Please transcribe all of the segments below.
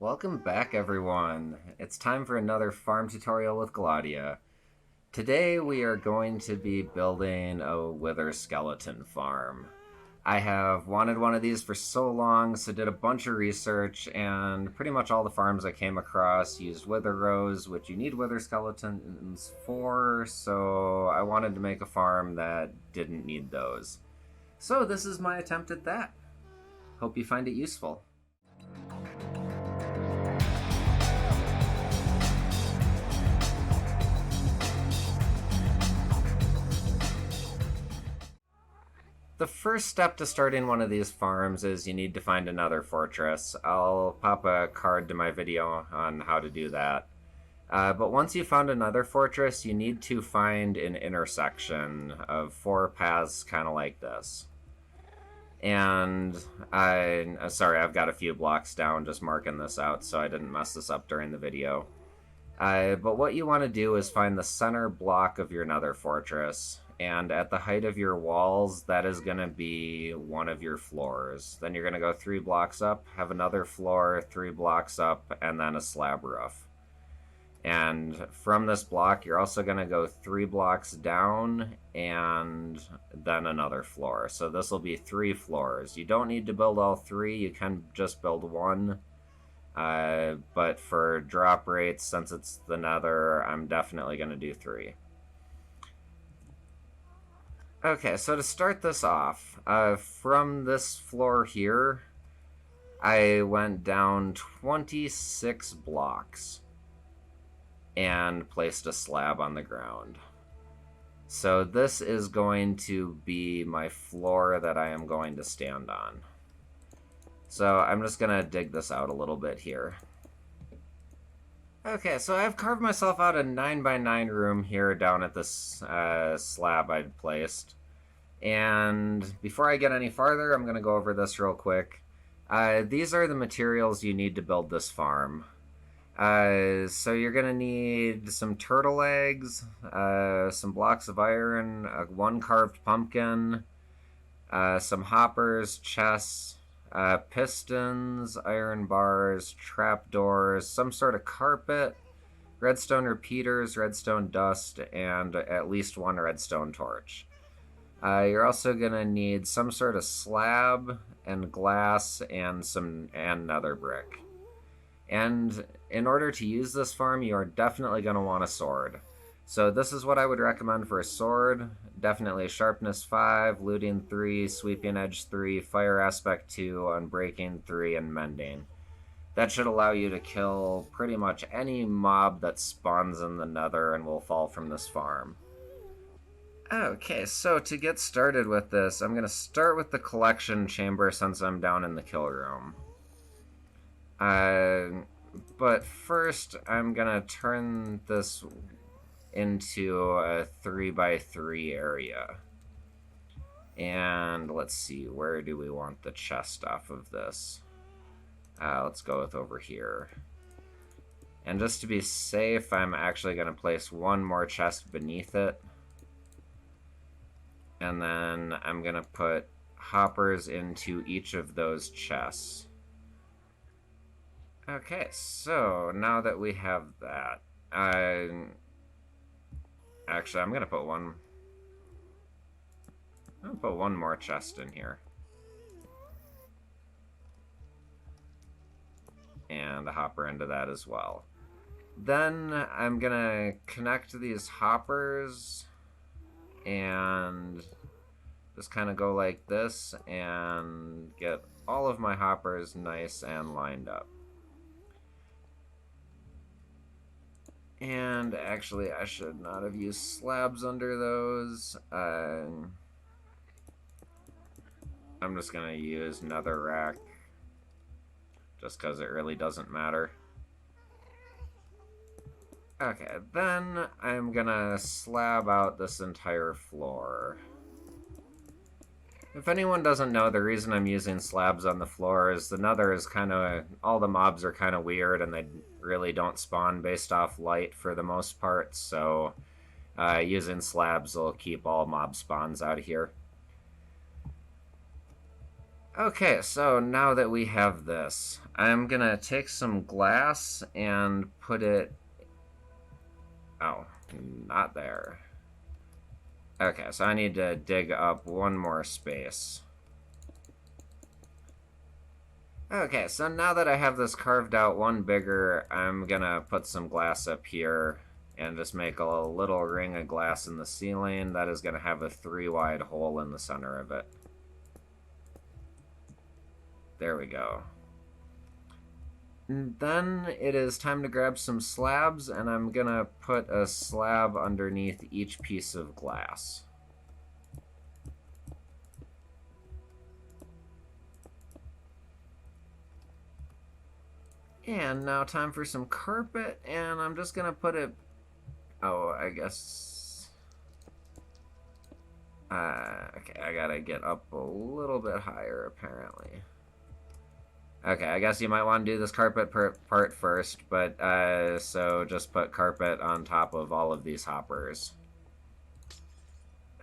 Welcome back, everyone. It's time for another farm tutorial with Gladia. Today we are going to be building a wither skeleton farm. I have wanted one of these for so long, so did a bunch of research, and pretty much all the farms I came across used wither rows, which you need wither skeletons for, so I wanted to make a farm that didn't need those. So this is my attempt at that. Hope you find it useful. The first step to starting one of these farms is you need to find another fortress. I'll pop a card to my video on how to do that. But once you found another fortress, you need to find an intersection of 4 paths kind of like this. And sorry, I've got a few blocks down just marking this out so I didn't mess this up during the video. But what you want to do is find the center block of your nether fortress, and at the height of your walls, that is going to be one of your floors. Then you're going to go 3 blocks up, have another floor, 3 blocks up, and then a slab roof. And from this block, you're also going to go 3 blocks down, and then another floor. So this will be 3 floors. You don't need to build all 3, you can just build 1. But for drop rates, since it's the nether, I'm definitely going to do 3. Okay, so to start this off, from this floor here, I went down 26 blocks and placed a slab on the ground. So this is going to be my floor that I am going to stand on. So I'm just going to dig this out a little bit here. Okay, so I've carved myself out a 9x9 room here down at this slab I'd placed. And before I get any farther, I'm going to go over this real quick. These are the materials you need to build this farm. So you're going to need some turtle eggs, some blocks of iron, 1 carved pumpkin, some hoppers, chests, pistons, iron bars, trapdoors, some sort of carpet, redstone repeaters, redstone dust, and at least 1 redstone torch. You're also going to need some sort of slab and glass and nether brick. And in order to use this farm, you are definitely going to want a sword. So this is what I would recommend for a sword. Definitely sharpness 5, looting 3, sweeping edge 3, fire aspect 2, unbreaking 3, and mending. That should allow you to kill pretty much any mob that spawns in the nether and will fall from this farm. Okay, so to get started with this, I'm going to start with the collection chamber since I'm down in the kill room. But first, I'm going to turn this into a 3x3 area. And let's see, where do we want the chest off of this? Let's go with over here. And just to be safe, I'm actually going to place 1 more chest beneath it. And then I'm going to put hoppers into each of those chests. Okay, so now that we have that, actually, I'm going to put one more chest in here. And a hopper into that as well. Then I'm going to connect these hoppers and just kind of go like this and get all of my hoppers nice and lined up. And actually, I should not have used slabs under those. I'm just going to use nether rack, just because it really doesn't matter. Okay, then I'm going to slab out this entire floor. If anyone doesn't know, the reason I'm using slabs on the floor is the nether is kind of, all the mobs are kind of weird and they really don't spawn based off light for the most part, so using slabs will keep all mob spawns out of here. Okay, so now that we have this, I'm gonna take some glass and put it... Oh, not there. Okay, so I need to dig up one more space. Okay, so now that I have this carved out one bigger, I'm gonna put some glass up here and just make a little ring of glass in the ceiling that is gonna have a 3-wide hole in the center of it. There we go. And then it is time to grab some slabs, and I'm gonna put a slab underneath each piece of glass. And now time for some carpet, and I'm just gonna put it... Oh, I guess... okay, I gotta get up a little bit higher, apparently. Okay, I guess you might want to do this carpet part first, but, so just put carpet on top of all of these hoppers.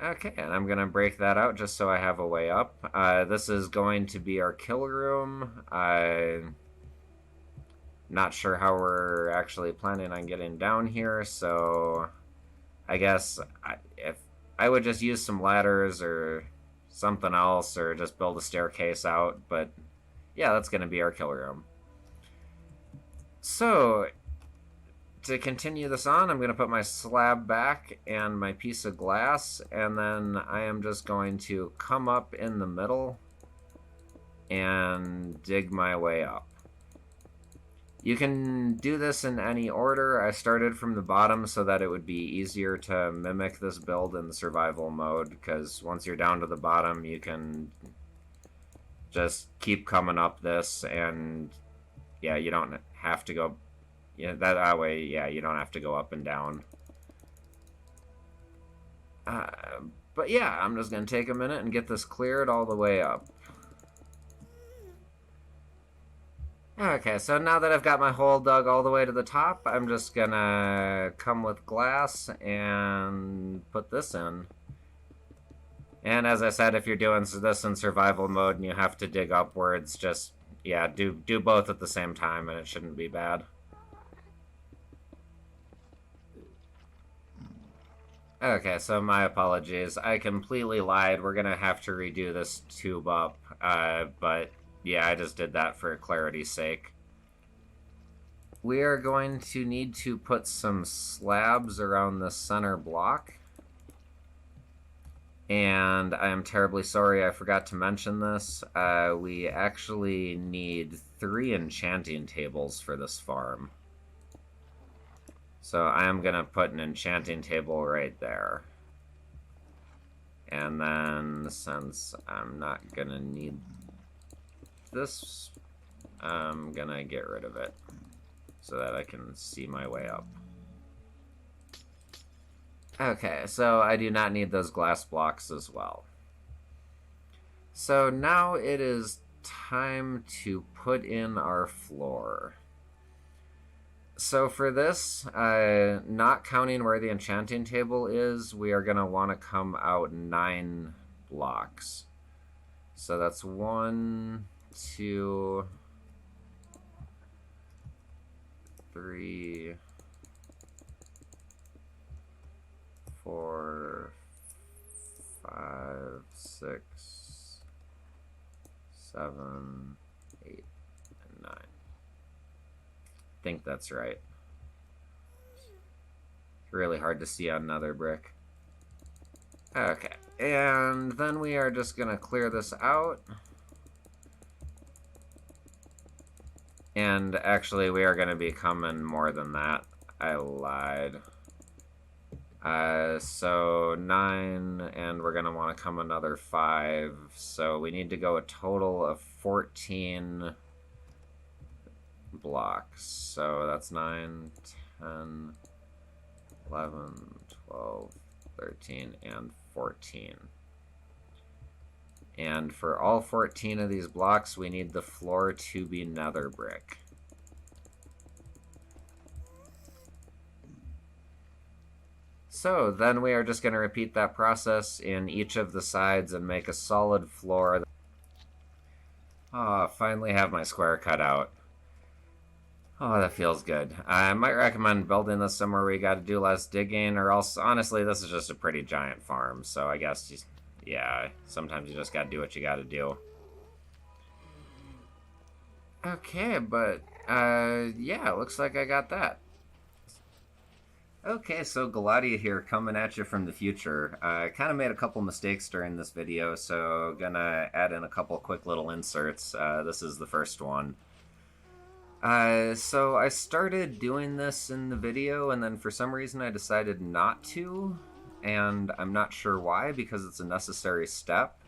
Okay, and I'm gonna break that out just so I have a way up. This is going to be our kill room. Not sure how we're actually planning on getting down here, so I guess if I would just use some ladders or something else, or just build a staircase out, but yeah, that's going to be our kill room. So, to continue this on, I'm going to put my slab back and my piece of glass, and then I am just going to come up in the middle and dig my way up. You can do this in any order. I started from the bottom so that it would be easier to mimic this build in the survival mode, because once you're down to the bottom, you can just keep coming up this, and yeah, you don't have to go... Yeah, that way, yeah, you don't have to go up and down. But yeah, I'm just going to take a minute and get this cleared all the way up. Okay, so now that I've got my hole dug all the way to the top, I'm just gonna come with glass and put this in. And as I said, if you're doing this in survival mode and you have to dig upwards, just, yeah, do both at the same time and it shouldn't be bad. Okay, so my apologies. I completely lied. We're gonna have to redo this tube up, but yeah, I just did that for clarity's sake. We are going to need to put some slabs around the center block. And I am terribly sorry I forgot to mention this. We actually need 3 enchanting tables for this farm. So I am going to put an enchanting table right there. And then, since I'm not going to need this, I'm going to get rid of it so that I can see my way up. Okay, so I do not need those glass blocks as well. So now it is time to put in our floor. So for this, not counting where the enchanting table is, we are going to want to come out 9 blocks. So that's 1, 2, 3, 4, 5, 6, 7, 8, and 9. I think that's right. It's really hard to see on Nether brick. Okay, and then we are just gonna clear this out. And actually, we are gonna be coming more than that. I lied. So 9, and we're gonna want to come another 5. So we need to go a total of 14 blocks. So that's 9, 10, 11, 12, 13, and 14. And for all 14 of these blocks, we need the floor to be nether brick. So then we are just going to repeat that process in each of the sides and make a solid floor. Ah, finally have my square cut out. Oh, that feels good. I might recommend building this somewhere where you got to do less digging, or else, honestly, this is just a pretty giant farm. So I guess, yeah, sometimes you just got to do what you got to do. Okay, but yeah, it looks like I got that. Okay, so Galadia here coming at you from the future. I kind of made a couple mistakes during this video, so gonna add in a couple quick little inserts. This is the first one. So I started doing this in the video, and then for some reason I decided not to, and I'm not sure why, because it's a necessary step.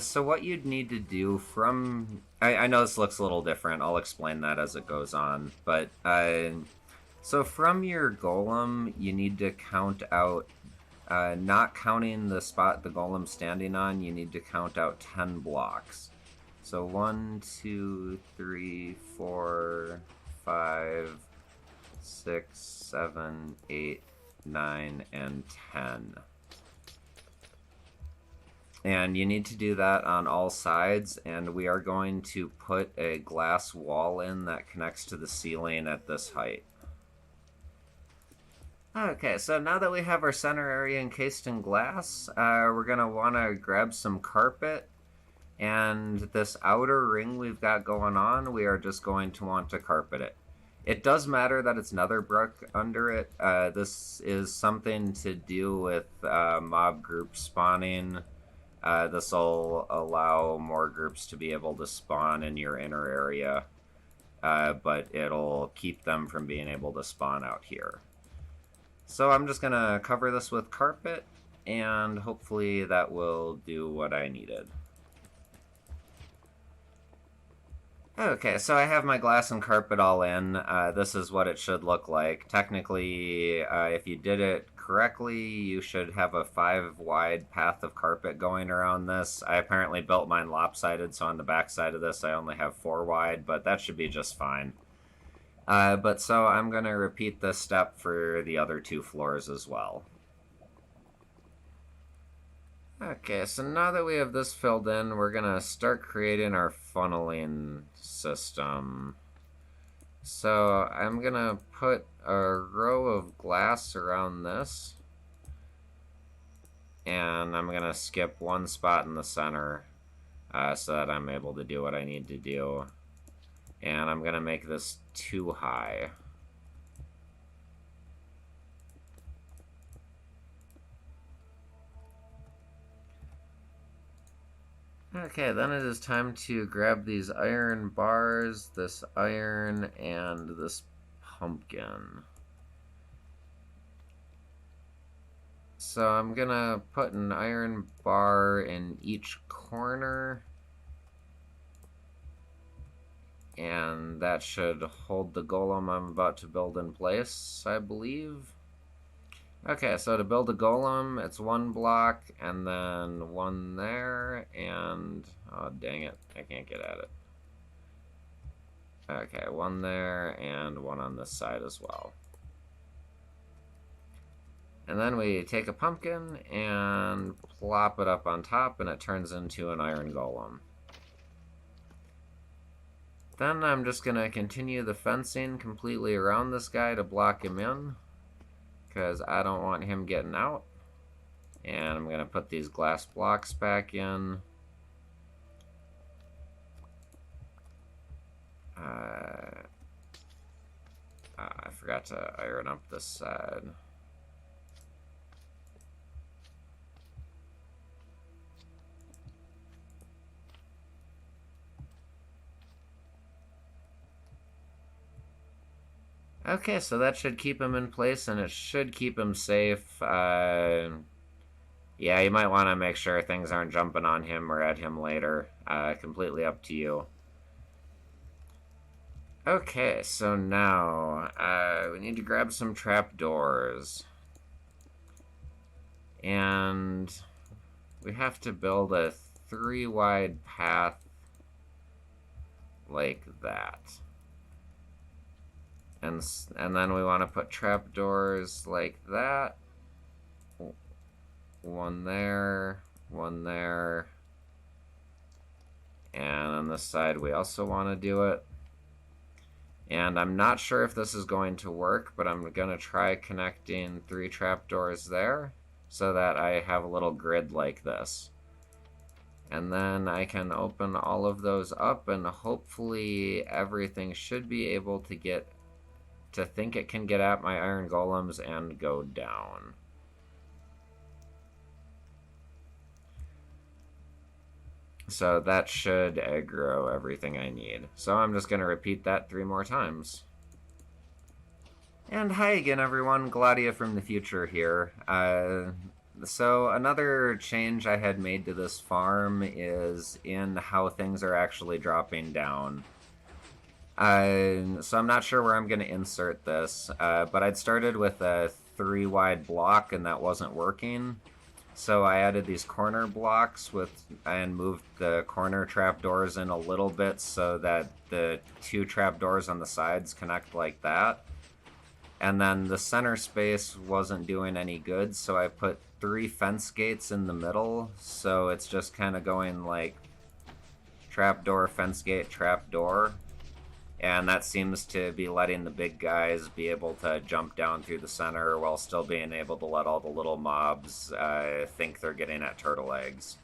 So what you'd need to do from... I know this looks a little different, I'll explain that as it goes on, but... So from your golem, you need to count out... not counting the spot the golem's standing on, you need to count out 10 blocks. So 1, 2, 3, 4, 5, 6, 7, 8, 9, and 10. And you need to do that on all sides, and we are going to put a glass wall in that connects to the ceiling at this height. Okay, so now that we have our center area encased in glass, we're going to want to grab some carpet. And this outer ring we've got going on, we are just going to want to carpet it. It does matter that it's nether brick under it. This is something to do with mob group spawning. This will allow more groups to be able to spawn in your inner area, but it'll keep them from being able to spawn out here. So I'm just going to cover this with carpet, and hopefully that will do what I needed. Okay, so I have my glass and carpet all in. This is what it should look like. Technically, if you did it correctly, you should have a 5-wide path of carpet going around this. I apparently built mine lopsided, so on the back side of this I only have 4 wide, but that should be just fine. But so I'm going to repeat this step for the other 2 floors as well. Okay, so now that we have this filled in, we're going to start creating our funneling system. So I'm going to put a row of glass around this. And I'm going to skip 1 spot in the center so that I'm able to do what I need to do. And I'm going to make this too high. Okay, then it is time to grab these iron bars, this iron, and this pumpkin. So I'm gonna put an iron bar in each corner, and that should hold the golem I'm about to build in place, I believe. Okay, so to build a golem, it's 1 block, and then 1 there, and... oh, dang it, I can't get at it. Okay, 1 there, and 1 on this side as well. And then we take a pumpkin and plop it up on top, and it turns into an iron golem. Then I'm just going to continue the fencing completely around this guy to block him in, because I don't want him getting out. And I'm going to put these glass blocks back in. I forgot to iron up this side. Okay, so that should keep him in place, and it should keep him safe. Yeah, you might want to make sure things aren't jumping on him or at him later. Completely up to you. Okay, so now we need to grab some trapdoors. And we have to build a 3-wide path like that. And then we want to put trapdoors like that. 1 there, 1 there. And on this side we also want to do it. And I'm not sure if this is going to work, but I'm going to try connecting 3 trapdoors there so that I have a little grid like this. And then I can open all of those up, and hopefully everything should be able to think it can get at my iron golems and go down. So that should aggro everything I need. So I'm just going to repeat that 3 more times. And hi again, everyone. Gladia from the future here. So another change I had made to this farm is in how things are actually dropping down. So I'm not sure where I'm going to insert this, but I'd started with a 3 wide block and that wasn't working. So I added these corner blocks and moved the corner trapdoors in a little bit so that the 2 trapdoors on the sides connect like that. And then the center space wasn't doing any good, so I put 3 fence gates in the middle, so it's just kind of going like trapdoor, fence gate, trapdoor. And that seems to be letting the big guys be able to jump down through the center while still being able to let all the little mobs think they're getting at turtle eggs.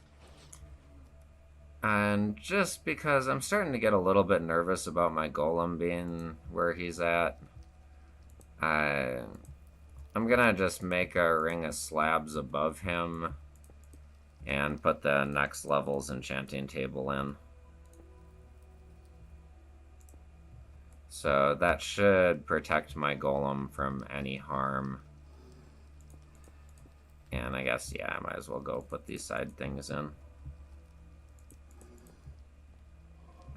And just because I'm starting to get a little bit nervous about my golem being where he's at, I'm gonna just make a ring of slabs above him and put the next level's enchanting table in. So that should protect my golem from any harm. And I guess, yeah, I might as well go put these side things in.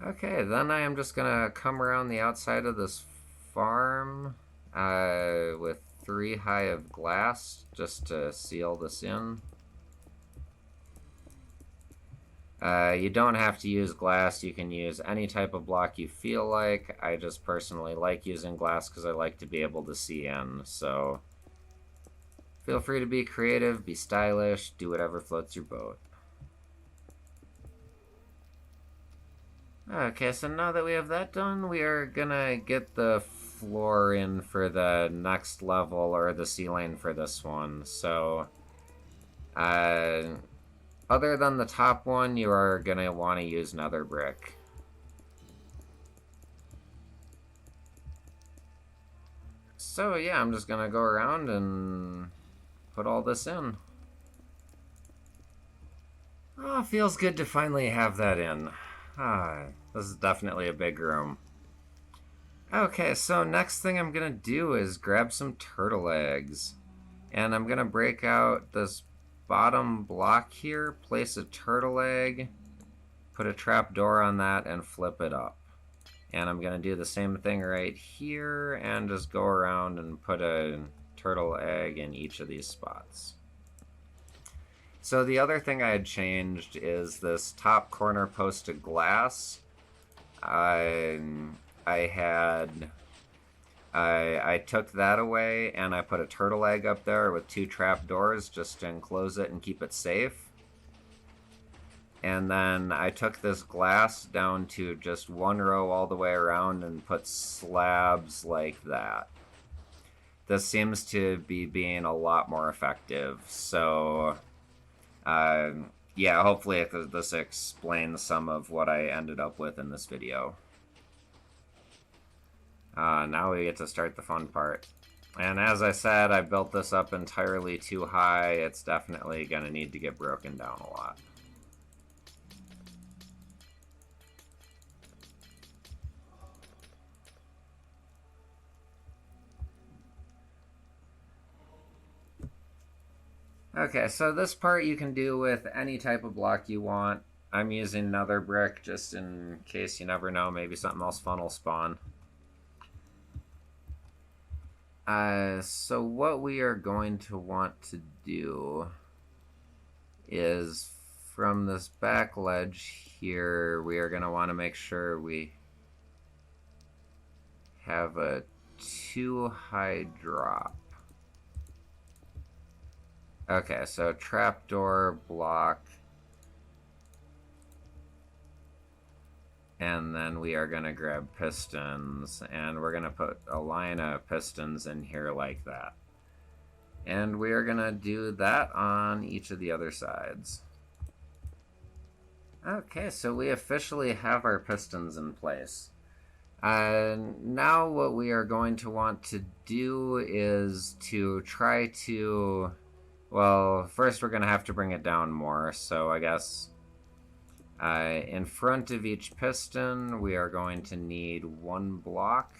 Okay, then I am just gonna come around the outside of this farm with 3 high of glass just to seal this in. You don't have to use glass, you can use any type of block you feel like. I just personally like using glass because I like to be able to see in, so feel free to be creative, be stylish, do whatever floats your boat. Okay, so now that we have that done, we are gonna get the floor in for the next level, or the ceiling for this one. So, other than the top one, you are gonna want to use nether brick. So yeah, I'm just gonna go around and put all this in. Oh, feels good to finally have that in. This is definitely a big room. Okay, so next thing I'm gonna do is grab some turtle eggs. And I'm gonna break out this bottom block here, place a turtle egg, put a trap door on that, and flip it up. And I'm gonna do the same thing right here, and just go around and put a turtle egg in each of these spots. So the other thing I had changed is this top corner post of glass. I took that away and I put a turtle egg up there with 2 trap doors just to enclose it and keep it safe. And then I took this glass down to just 1 row all the way around and put slabs like that. This seems to be being a lot more effective, so yeah, hopefully this explains some of what I ended up with in this video. Now we get to start the fun part. And as I said, I built this up entirely too high. It's definitely going to need to get broken down a lot. Okay, so this part you can do with any type of block you want. I'm using nether brick just in case, you never know, maybe something else fun will spawn. So what we are going to want to do is from this back ledge here, we are going to want to make sure we have a 2 high drop. Okay, so trapdoor block. And then we are going to grab pistons, and we're going to put a line of pistons in here like that. And we are going to do that on each of the other sides. Okay, so we officially have our pistons in place. Now what we are going to want to do is to try to... Well, first we're going to have to bring it down more, so I guess... in front of each piston, we are going to need 1 block.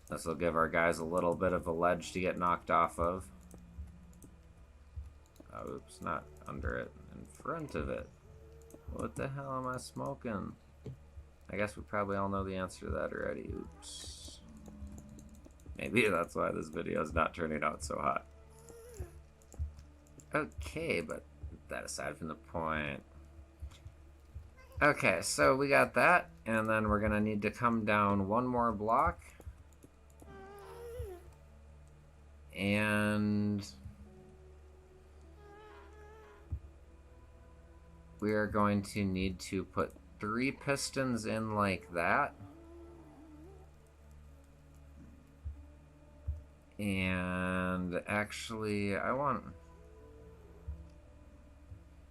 This will give our guys a little bit of a ledge to get knocked off of. Oh, oops, not under it, in front of it. What the hell am I smoking? I guess we probably all know the answer to that already. Oops. Maybe that's why this video is not turning out so hot. Okay, but that aside from the point. Okay, so we got that, and then we're gonna need to come down 1 more block. And we are going to need to put 3 pistons in like that. And actually, I want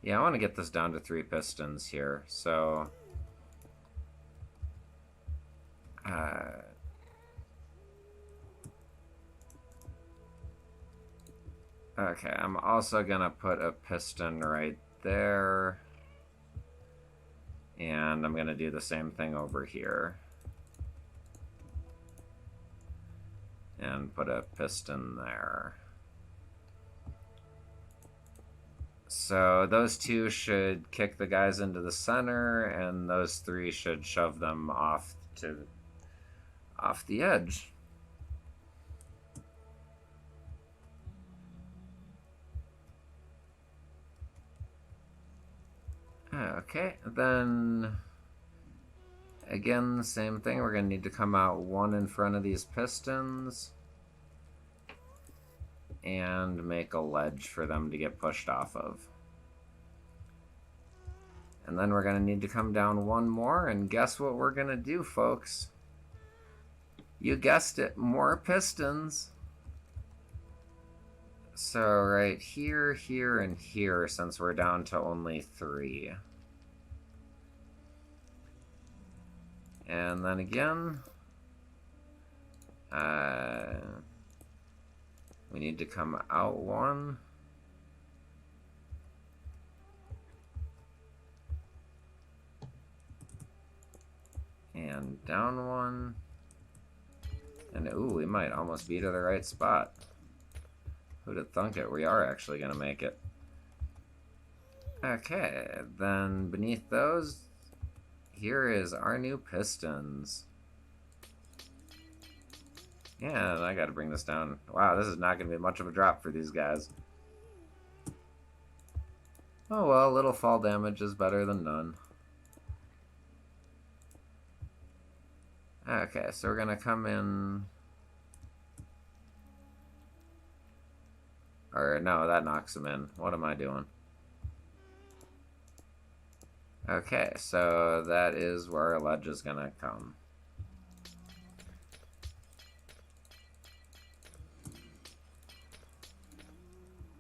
to get this down to 3 pistons here. So, okay, I'm also gonna put a piston right there. And I'm gonna do the same thing over here. And put a piston there. So those 2 should kick the guys into the center, and those 3 should shove them off the edge. Okay, then again, same thing. We're going to need to come out 1 in front of these pistons and make a ledge for them to get pushed off of. And then we're going to need to come down 1 more, and guess what we're going to do, folks? You guessed it, more pistons. So right here, here, and here, since we're down to only 3. And then again, we need to come out 1. And down 1. And ooh, we might almost be to the right spot. Who'd have thunk it? We are actually going to make it. Okay, then beneath those, here is our new pistons. Yeah, I gotta bring this down. Wow, this is not gonna be much of a drop for these guys. Oh well, little fall damage is better than none. Okay, so we're gonna come in... Or no, that knocks him in. What am I doing? Okay, so that is where our ledge is gonna come.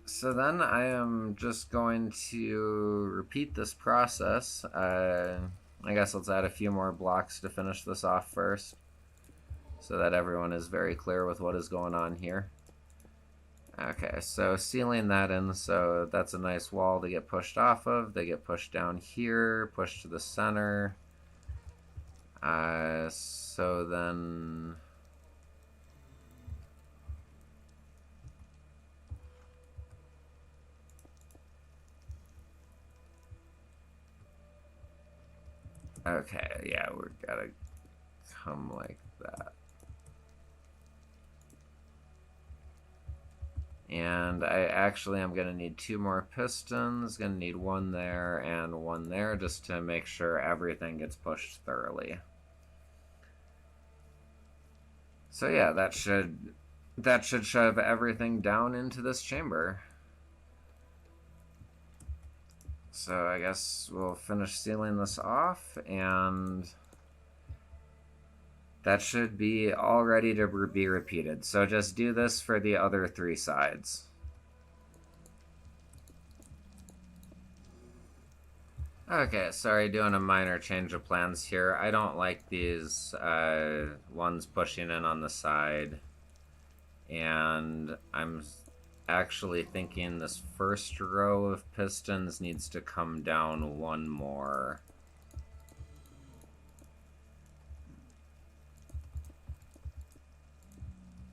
So then I am just going to repeat this process. I guess let's add a few more blocks to finish this off first, so that everyone is very clear with what is going on here. Okay, so sealing that in, so that's a nice wall to get pushed off of. They get pushed down here, pushed to the center. So then... Okay, yeah, we're gotta come like that. And I actually am going to need 2 more pistons. Going to need 1 there and 1 there just to make sure everything gets pushed thoroughly. So yeah, that should shove everything down into this chamber. So I guess we'll finish sealing this off, and that should be all ready to be repeated. So just do this for the other 3 sides. Okay, sorry, doing a minor change of plans here. I don't like these ones pushing in on the side. And I'm actually thinking this first row of pistons needs to come down 1 more.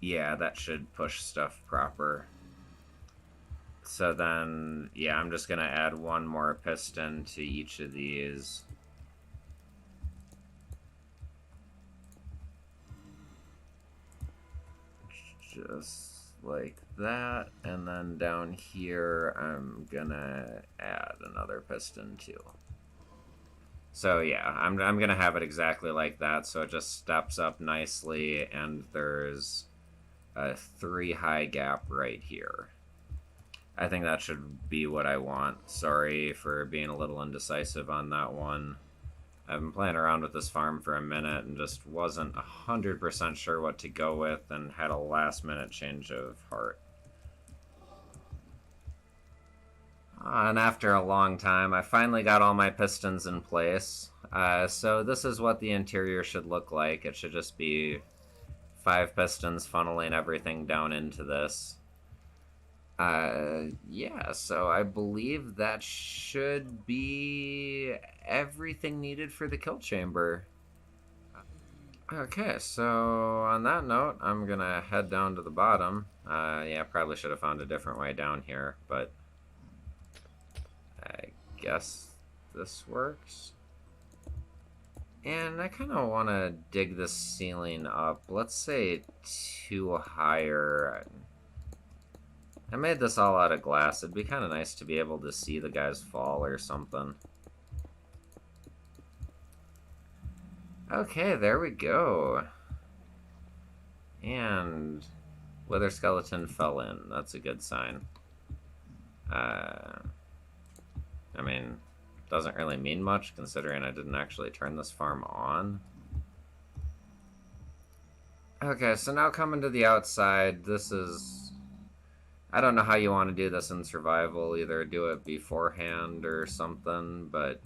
Yeah, that should push stuff proper. So then, yeah, I'm just going to add 1 more piston to each of these. Just like that. And then down here, I'm going to add another piston too. So yeah, I'm going to have it exactly like that. So it just steps up nicely, and there's a 3 high gap right here. I think that should be what I want. Sorry for being a little indecisive on that one. I've been playing around with this farm for a minute and just wasn't 100% sure what to go with, and had a last minute change of heart. And after a long time, I finally got all my pistons in place. So this is what the interior should look like. It should just be 5 pistons funneling everything down into this. Yeah, so I believe that should be everything needed for the kill chamber. Okay, so on that note, I'm gonna head down to the bottom. Yeah, probably should have found a different way down here, but I guess this works. And I kind of want to dig this ceiling up. Let's say 2 higher. I made this all out of glass. It'd be kind of nice to be able to see the guys fall or something. Okay, there we go. And Wither Skeleton fell in. That's a good sign. I mean, doesn't really mean much considering I didn't actually turn this farm on. Okay, so now coming to the outside, this is... I don't know how you want to do this in survival, either do it beforehand or something, but...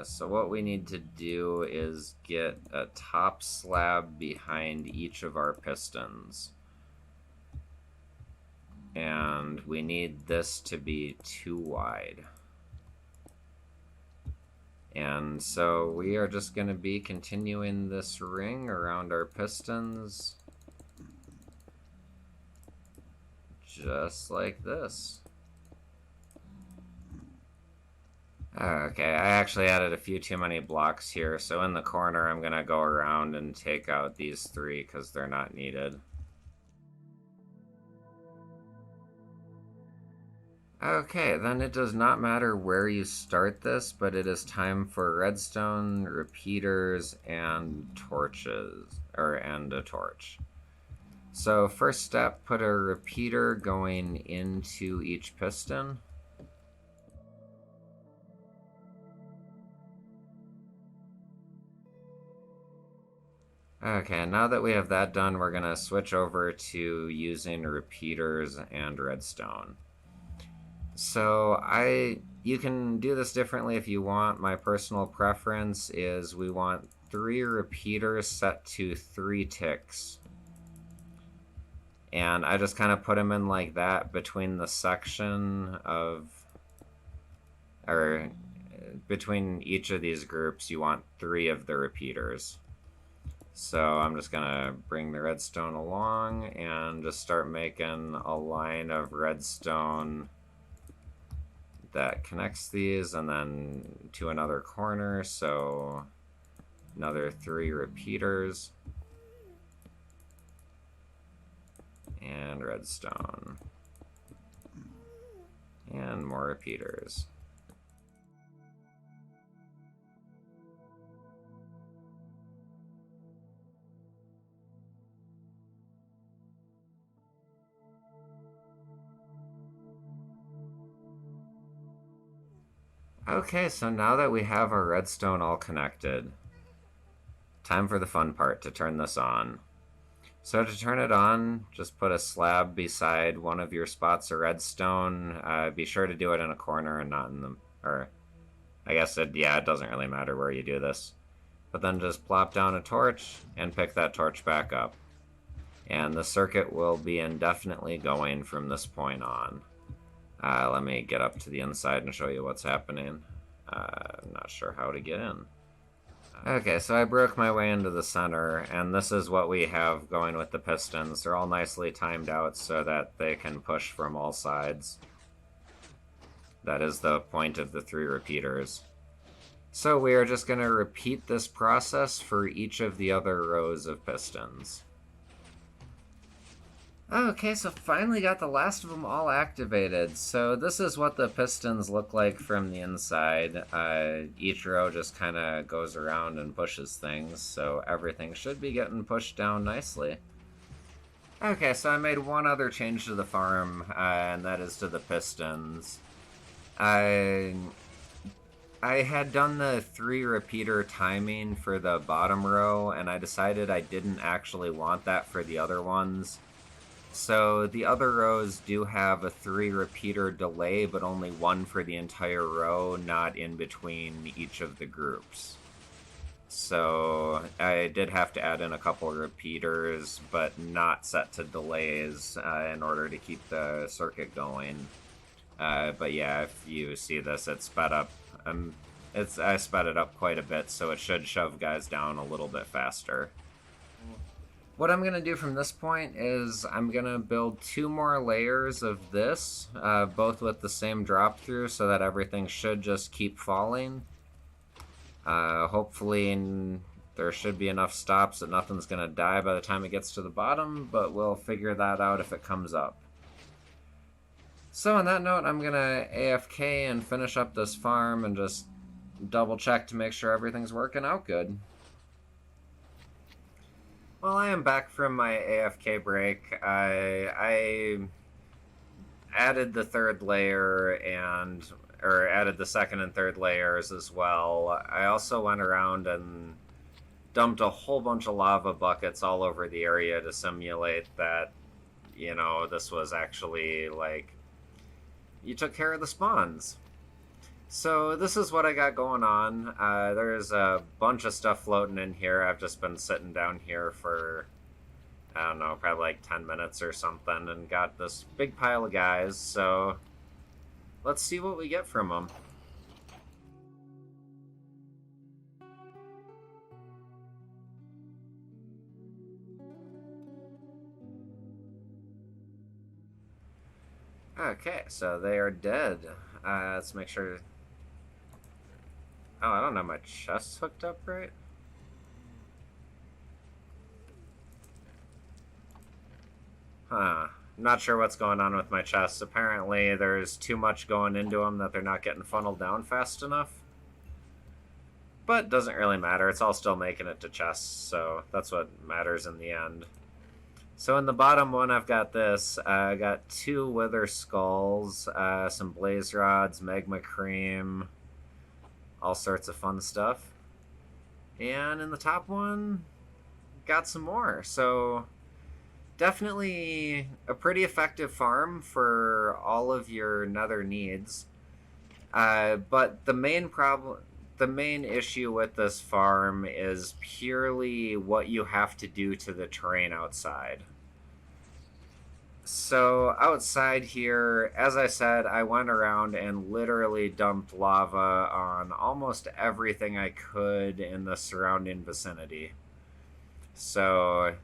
so what we need to do is get a top slab behind each of our pistons. And we need this to be 2 wide. And so we are just going to be continuing this ring around our pistons. Just like this. Okay, I actually added a few too many blocks here, so in the corner I'm going to go around and take out these 3 because they're not needed. Okay, then it does not matter where you start this, but it is time for redstone, repeaters, and torches, and a torch. So first step, put a repeater going into each piston. Okay, now that we have that done, we're going to switch over to using repeaters and redstone. So you can do this differently if you want. My personal preference is we want 3 repeaters set to 3 ticks. And I just kind of put them in like that between the section of... or between each of these groups, you want 3 of the repeaters. So I'm just gonna bring the redstone along and just start making a line of redstone that connects these, and then to another corner, so another 3 repeaters and redstone and more repeaters. Okay, so now that we have our redstone all connected, time for the fun part, to turn this on. So to turn it on, just put a slab beside one of your spots of redstone. Be sure to do it in a corner and not in the... or, I guess it doesn't really matter where you do this. But then just plop down a torch and pick that torch back up. And the circuit will be indefinitely going from this point on. Let me get up to the inside and show you what's happening. I'm not sure how to get in. Okay, so I broke my way into the center, and this is what we have going with the pistons. They're all nicely timed out so that they can push from all sides. That is the point of the 3 repeaters. So we are just going to repeat this process for each of the other rows of pistons. Okay, so finally got the last of them all activated. So this is what the pistons look like from the inside. Each row just kind of goes around and pushes things, so everything should be getting pushed down nicely. Okay, so I made one other change to the farm, and that is to the pistons. I had done the 3 repeater timing for the bottom row, and I decided I didn't actually want that for the other ones. So the other rows do have a 3 repeater delay, but only 1 for the entire row, not in between each of the groups. So I did have to add in a couple repeaters, but not set to delays in order to keep the circuit going. But yeah, if you see this, it's sped up. I sped it up quite a bit, so it should shove guys down a little bit faster. What I'm going to do from this point is I'm going to build 2 more layers of this, both with the same drop through, so that everything should just keep falling. Hopefully there should be enough stops that nothing's going to die by the time it gets to the bottom, but we'll figure that out if it comes up. So on that note, I'm going to AFK and finish up this farm and just double check to make sure everything's working out good. Well, I am back from my AFK break. I added the 3rd layer or added the 2nd and 3rd layers as well. I also went around and dumped a whole bunch of lava buckets all over the area to simulate that, you know, this was actually like, you took care of the spawns. So this is what I got going on. There's a bunch of stuff floating in here. I've just been sitting down here for, I don't know, probably like 10 minutes or something, and got this big pile of guys, so let's see what we get from them. Okay, so they are dead. Let's make sure... Oh, I don't know, my chest's hooked up right? Huh. Not sure what's going on with my chests. Apparently there's too much going into them that they're not getting funneled down fast enough. But doesn't really matter. It's all still making it to chests, so that's what matters in the end. So in the bottom one, I've got this. I got 2 wither skulls, some blaze rods, magma cream, all sorts of fun stuff. And in the top one, got some more. So definitely a pretty effective farm for all of your nether needs. But the main issue with this farm is purely what you have to do to the terrain outside. So outside here, as I said, I went around and literally dumped lava on almost everything I could in the surrounding vicinity. So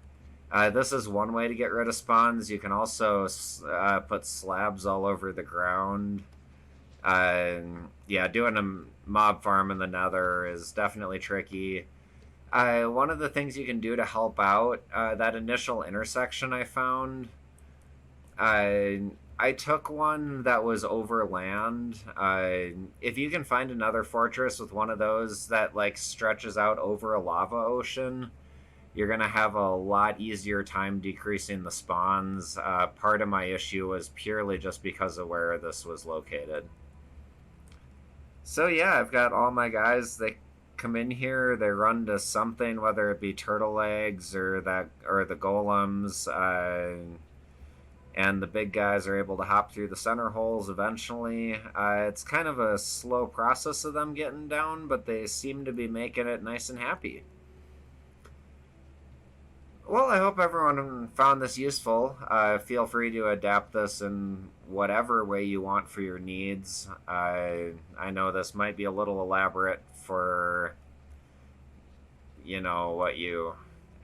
this is one way to get rid of spawns. You can also put slabs all over the ground. Yeah, doing a mob farm in the nether is definitely tricky. One of the things you can do to help out, that initial intersection I found, I took one that was over land. If you can find another fortress with one of those that like stretches out over a lava ocean, you're going to have a lot easier time decreasing the spawns. Part of my issue was purely just because of where this was located. So yeah, I've got all my guys. They come in here. They run to something, whether it be turtle eggs or the golems. And the big guys are able to hop through the center holes eventually. It's kind of a slow process of them getting down, but they seem to be making it nice and happy. Well, I hope everyone found this useful. Feel free to adapt this in whatever way you want for your needs. I know this might be a little elaborate for, what you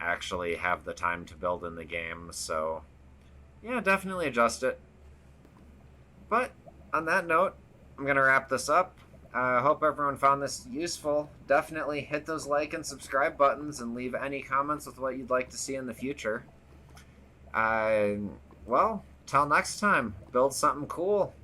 actually have the time to build in the game, so yeah, definitely adjust it. But on that note, I'm going to wrap this up. I hope everyone found this useful. Definitely hit those like and subscribe buttons and leave any comments with what you'd like to see in the future. Well, till next time, build something cool.